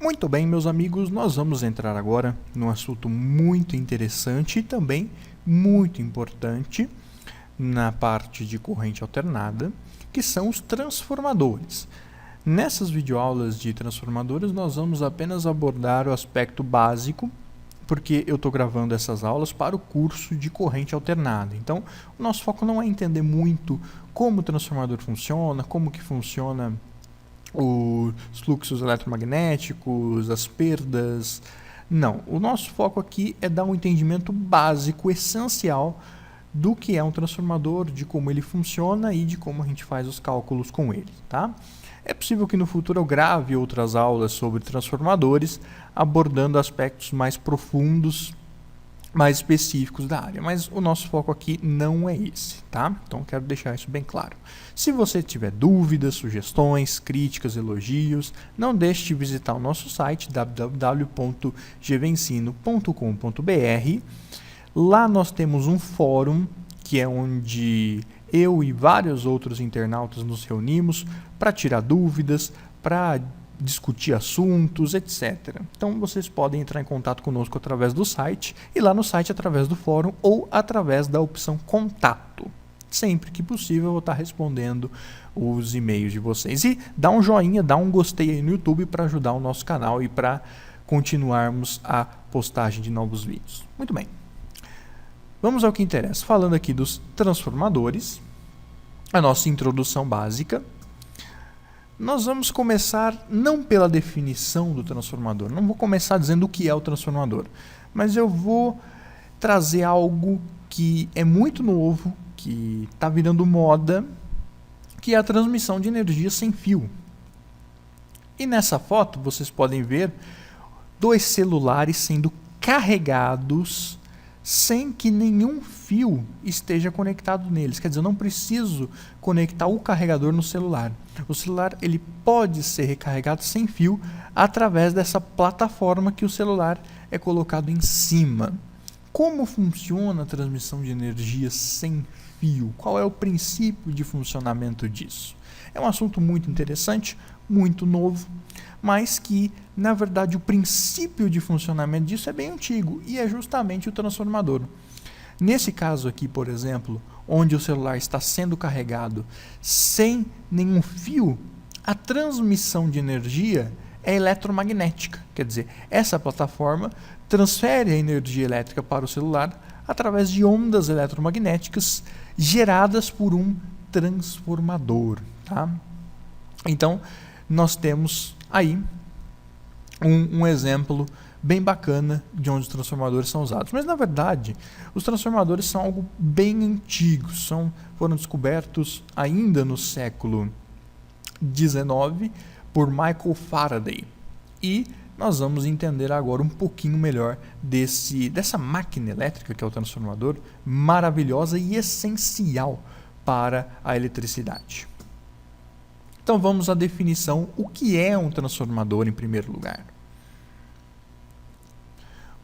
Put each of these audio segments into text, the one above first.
Muito bem, meus amigos, nós vamos entrar agora num assunto muito interessante e também muito importante na parte de corrente alternada, que são os transformadores. Nessas videoaulas de transformadores, nós vamos apenas abordar o aspecto básico, porque eu estou gravando essas aulas para o curso de corrente alternada. Então, o nosso foco não é entender muito como o transformador funciona, como que funciona os fluxos eletromagnéticos, as perdas. Não, o nosso foco aqui é dar um entendimento básico, essencial, do que é um transformador, de como ele funciona e de como a gente faz os cálculos com ele, tá? É possível que no futuro eu grave outras aulas sobre transformadores, abordando aspectos mais profundos, mais específicos da área, mas o nosso foco aqui não é esse, tá? Então quero deixar isso bem claro. Se você tiver dúvidas, sugestões, críticas, elogios, não deixe de visitar o nosso site www.gvensino.com.br. Lá nós temos um fórum, que é onde eu e vários outros internautas nos reunimos para tirar dúvidas, para discutir assuntos, etc. Então vocês podem entrar em contato conosco através do site e lá no site através do fórum ou através da opção contato. Sempre que possível eu vou estar respondendo os e-mails de vocês. E dá um joinha, dá um gostei aí no YouTube para ajudar o nosso canal e para continuarmos a postagem de novos vídeos. Muito bem. Vamos ao que interessa. Falando aqui dos transformadores, a nossa introdução básica. Nós vamos começar não pela definição do transformador, não vou começar dizendo o que é o transformador, mas eu vou trazer algo que é muito novo, que está virando moda, que é a transmissão de energia sem fio. E nessa foto vocês podem ver dois celulares sendo carregados sem que nenhum fio esteja conectado neles. Quer dizer, eu não preciso conectar o carregador no celular. O celular ele pode ser recarregado sem fio através dessa plataforma que o celular é colocado em cima. Como funciona a transmissão de energia sem fio? Qual é o princípio de funcionamento disso? É um assunto muito interessante, muito novo, mas que, na verdade, o princípio de funcionamento disso é bem antigo e é justamente o transformador. Nesse caso aqui, por exemplo, onde o celular está sendo carregado sem nenhum fio, a transmissão de energia é eletromagnética. Quer dizer, essa plataforma transfere a energia elétrica para o celular através de ondas eletromagnéticas geradas por um transformador. Tá? Então, nós temos aí um exemplo bem bacana de onde os transformadores são usados. Mas, na verdade, os transformadores são algo bem antigo. Foram descobertos ainda no século XIX por Michael Faraday. E nós vamos entender agora um pouquinho melhor dessa máquina elétrica que é o transformador, maravilhosa e essencial para a eletricidade. Então vamos à definição. O que é um transformador em primeiro lugar?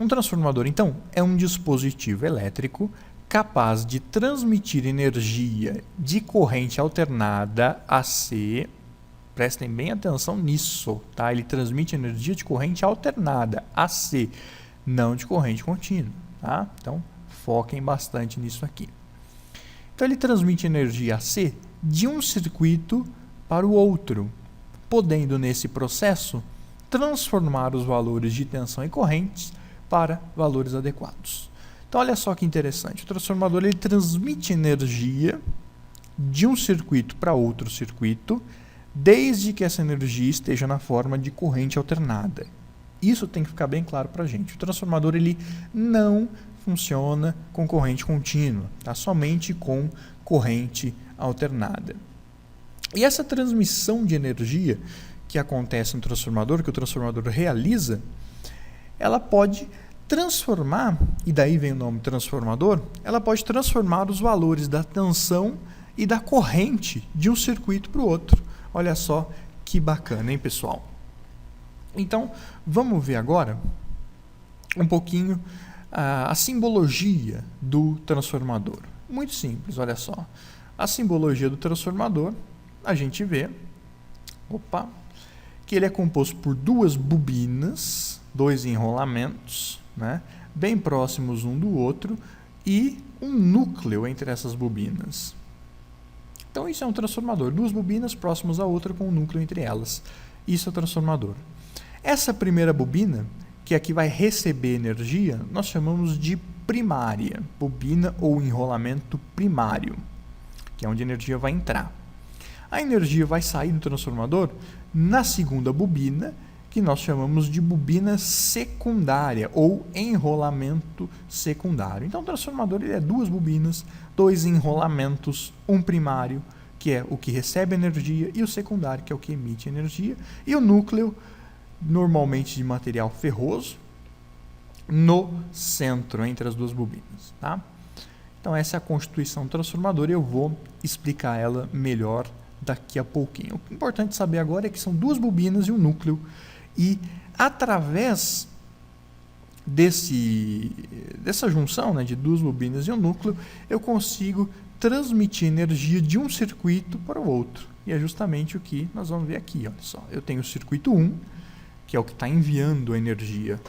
Um transformador, então, é um dispositivo elétrico capaz de transmitir energia de corrente alternada AC. Prestem bem atenção nisso, tá? Ele transmite energia de corrente alternada AC, não de corrente contínua, tá? Então, foquem bastante nisso aqui. Então, ele transmite energia AC de um circuito para o outro, podendo, nesse processo, transformar os valores de tensão e correntes para valores adequados. Então, olha só que interessante. O transformador ele transmite energia de um circuito para outro circuito, desde que essa energia esteja na forma de corrente alternada. Isso tem que ficar bem claro para a gente. O transformador ele não funciona com corrente contínua, tá? Somente com corrente alternada. E essa transmissão de energia que acontece no transformador, que o transformador realiza, ela pode transformar, e daí vem o nome transformador, ela pode transformar os valores da tensão e da corrente de um circuito para o outro. Olha só que bacana, hein, pessoal? Então, vamos ver agora um pouquinho a simbologia do transformador. Muito simples, olha só. A simbologia do transformador, a gente vê que ele é composto por duas bobinas, dois enrolamentos, né, bem próximos um do outro, e um núcleo entre essas bobinas. Então isso é um transformador, duas bobinas próximas à outra com um núcleo entre elas. Isso é o transformador. Essa primeira bobina, que é a que vai receber energia, nós chamamos de primária, bobina ou enrolamento primário, que é onde a energia vai entrar. A energia vai sair do transformador na segunda bobina, que nós chamamos de bobina secundária ou enrolamento secundário. Então o transformador ele é duas bobinas, dois enrolamentos, um primário, que é o que recebe energia, e o secundário, que é o que emite energia, e o núcleo, normalmente de material ferroso, no centro, entre as duas bobinas. Tá? Então essa é a constituição do transformador e eu vou explicar ela melhor daqui a pouquinho. O importante saber agora é que são duas bobinas e um núcleo, e através dessa junção, né, de duas bobinas e um núcleo, eu consigo transmitir energia de um circuito para o outro. E é justamente o que nós vamos ver aqui. Olha só. Eu tenho o circuito 1, que é o que está enviando a energia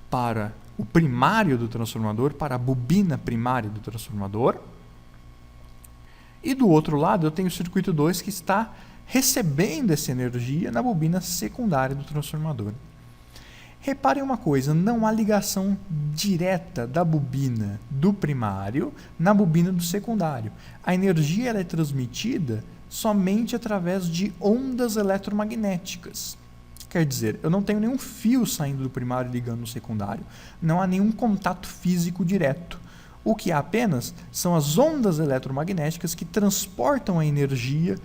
para o primário do transformador, para a bobina primária do transformador. E do outro lado eu tenho o circuito 2, que está recebendo essa energia na bobina secundária do transformador. Reparem uma coisa, não há ligação direta da bobina do primário na bobina do secundário. A energia ela é transmitida somente através de ondas eletromagnéticas. Quer dizer, eu não tenho nenhum fio saindo do primário ligando no secundário. Não há nenhum contato físico direto. O que há apenas são as ondas eletromagnéticas que transportam a energia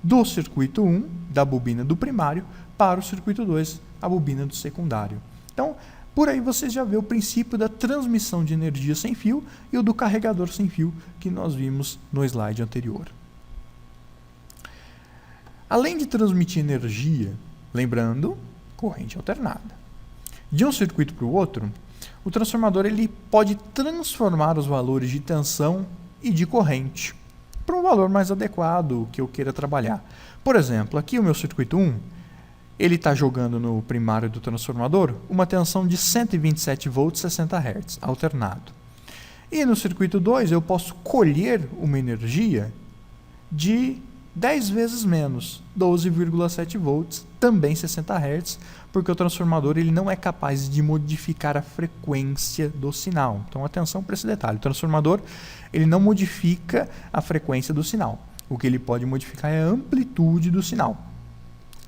do circuito 1, da bobina do primário, para o circuito 2, a bobina do secundário. Então, por aí você já vê o princípio da transmissão de energia sem fio e o do carregador sem fio que nós vimos no slide anterior. Além de transmitir energia, lembrando, corrente alternada. De um circuito para o outro, o transformador ele pode transformar os valores de tensão e de corrente para um valor mais adequado que eu queira trabalhar. Por exemplo, aqui o meu circuito 1, ele está jogando no primário do transformador uma tensão de 127 volts 60 Hz, alternado. E no circuito 2 eu posso colher uma energia de 10 vezes menos, 12,7 volts, também 60 Hz, porque o transformador ele não é capaz de modificar a frequência do sinal. Então, atenção para esse detalhe. O transformador ele não modifica a frequência do sinal. O que ele pode modificar é a amplitude do sinal.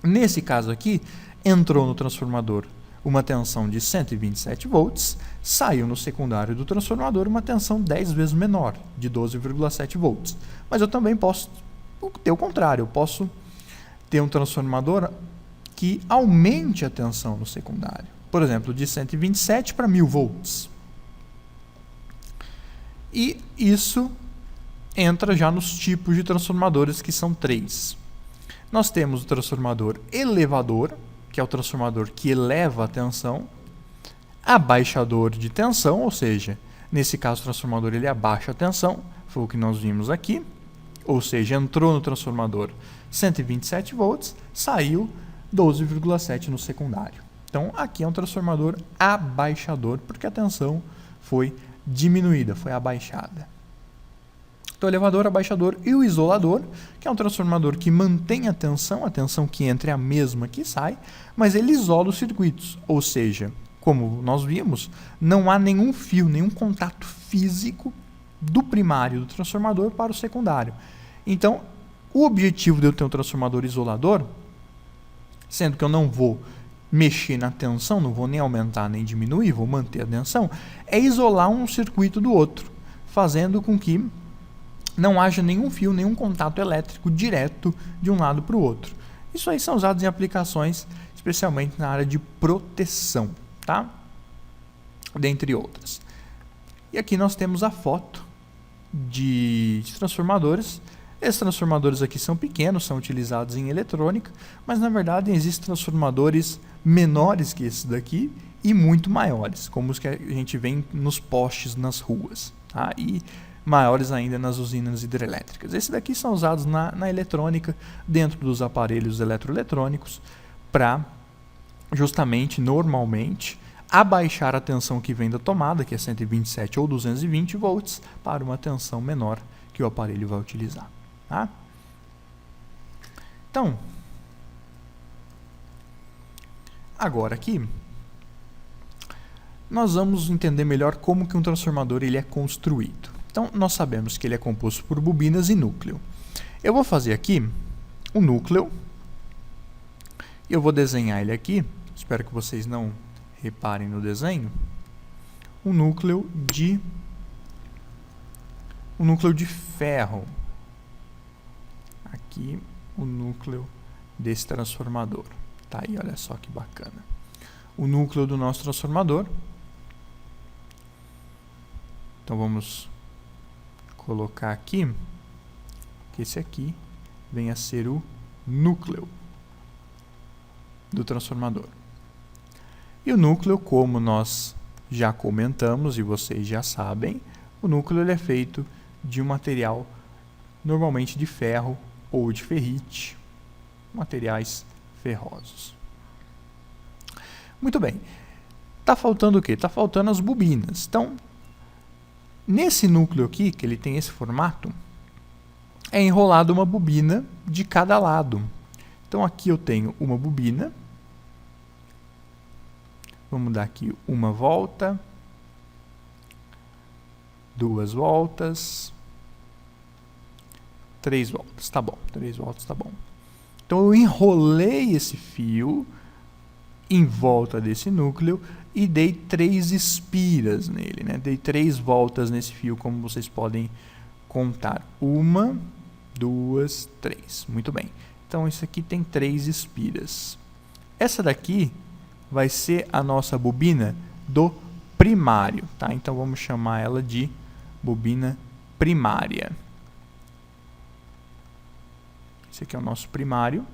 Nesse caso aqui, entrou no transformador uma tensão de 127 volts, saiu no secundário do transformador uma tensão 10 vezes menor, de 12,7 volts. Mas eu também posso ter o contrário, eu posso ter um transformador que aumente a tensão no secundário. Por exemplo, de 127 para 1000 volts. E isso entra já nos tipos de transformadores, que são 3. Nós temos o transformador elevador, que é o transformador que eleva a tensão, abaixador de tensão, ou seja, nesse caso o transformador ele abaixa a tensão, foi o que nós vimos aqui, ou seja, entrou no transformador 127 volts, saiu 12,7 no secundário. Então aqui é um transformador abaixador, porque a tensão foi diminuída, foi abaixada. Então, o elevador, abaixador e o isolador, que é um transformador que mantém a tensão que entra é a mesma que sai, mas ele isola os circuitos, ou seja, como nós vimos, não há nenhum fio, nenhum contato físico do primário do transformador para o secundário. Então, o objetivo de eu ter um transformador isolador, sendo que eu não vou mexer na tensão, não vou nem aumentar nem diminuir, vou manter a tensão, é isolar um circuito do outro, fazendo com que não haja nenhum fio, nenhum contato elétrico direto de um lado para o outro. Isso aí são usados em aplicações, especialmente na área de proteção, tá? Dentre outras. E aqui nós temos a foto de transformadores. Esses transformadores aqui são pequenos, são utilizados em eletrônica, mas na verdade existem transformadores menores que esses daqui e muito maiores, como os que a gente vê nos postes nas ruas, tá? E maiores ainda nas usinas hidrelétricas. Esses daqui são usados na eletrônica, dentro dos aparelhos eletroeletrônicos, para justamente, normalmente, abaixar a tensão que vem da tomada, que é 127 ou 220 volts, para uma tensão menor que o aparelho vai utilizar. Tá? Então, agora aqui, nós vamos entender melhor como que um transformador ele é construído. Então, nós sabemos que ele é composto por bobinas e núcleo. Eu vou fazer aqui um núcleo, e eu vou desenhar ele aqui, espero que vocês não reparem no desenho, um núcleo de ferro. Aqui, o núcleo desse transformador. Tá aí, olha só que bacana. O núcleo do nosso transformador. Então, vamos colocar aqui, que esse aqui vem a ser o núcleo do transformador. E o núcleo, como nós já comentamos e vocês já sabem, o núcleo ele é feito de um material normalmente de ferro ou de ferrite, materiais ferrosos. Muito bem. Está faltando o quê? Está faltando as bobinas. Então, nesse núcleo aqui, que ele tem esse formato, é enrolado uma bobina de cada lado. Então, aqui eu tenho uma bobina. Vamos dar aqui uma volta, 2 voltas, 3 voltas. Tá bom, 3 voltas tá bom. Então, eu enrolei esse fio em volta desse núcleo e dei 3 espiras nele, né? Dei 3 voltas nesse fio, como vocês podem contar. 1, 2, 3. Muito bem. Então, isso aqui tem 3 espiras. Essa daqui vai ser a nossa bobina do primário, tá? Então, vamos chamar ela de bobina primária. Esse aqui é o nosso primário.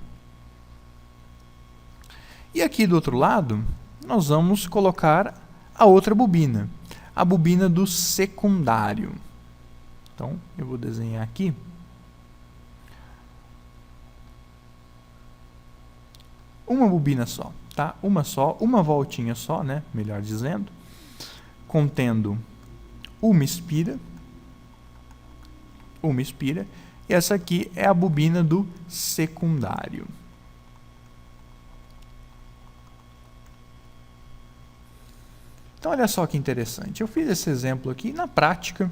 E aqui do outro lado, nós vamos colocar a outra bobina, a bobina do secundário. Então, eu vou desenhar aqui. Uma bobina só, tá? Uma voltinha só, né? Melhor dizendo, contendo uma espira, e essa aqui é a bobina do secundário. Então, olha só que interessante. Eu fiz esse exemplo aqui. Na prática,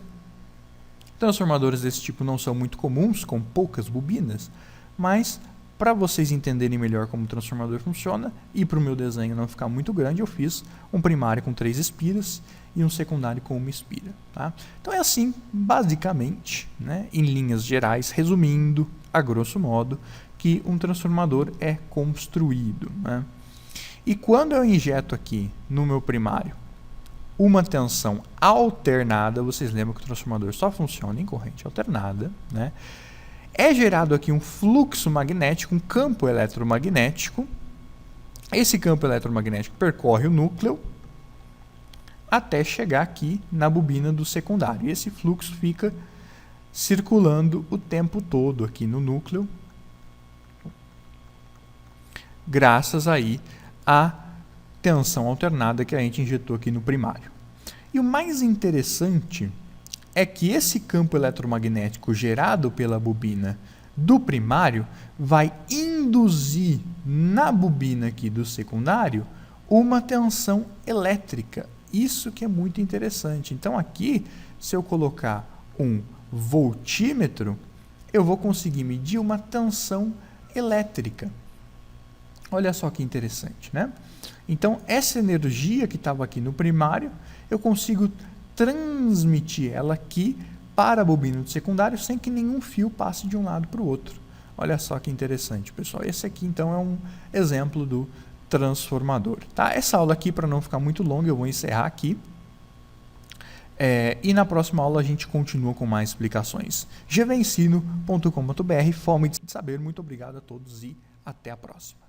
transformadores desse tipo não são muito comuns, com poucas bobinas, mas para vocês entenderem melhor como o transformador funciona e para o meu desenho não ficar muito grande, eu fiz um primário com 3 espiras e um secundário com 1 espira. Tá? Então, é assim, basicamente, né, em linhas gerais, resumindo, a grosso modo, que um transformador é construído. Né? E quando eu injeto aqui no meu primário uma tensão alternada, vocês lembram que o transformador só funciona em corrente alternada, né? É gerado aqui um fluxo magnético, um campo eletromagnético. Esse campo eletromagnético percorre o núcleo até chegar aqui na bobina do secundário. E esse fluxo fica circulando o tempo todo aqui no núcleo, graças aí à tensão alternada que a gente injetou aqui no primário. E o mais interessante é que esse campo eletromagnético gerado pela bobina do primário vai induzir na bobina aqui do secundário uma tensão elétrica. Isso que é muito interessante. Então aqui, se eu colocar um voltímetro, eu vou conseguir medir uma tensão elétrica. Olha só que interessante, né? Então, essa energia que estava aqui no primário, eu consigo transmitir ela aqui para a bobina do secundário sem que nenhum fio passe de um lado para o outro. Olha só que interessante, pessoal. Esse aqui, então, é um exemplo do transformador. Tá? Essa aula aqui, para não ficar muito longa, eu vou encerrar aqui. E na próxima aula a gente continua com mais explicações. gvensino.com.br, fome de saber. Muito obrigado a todos e até a próxima.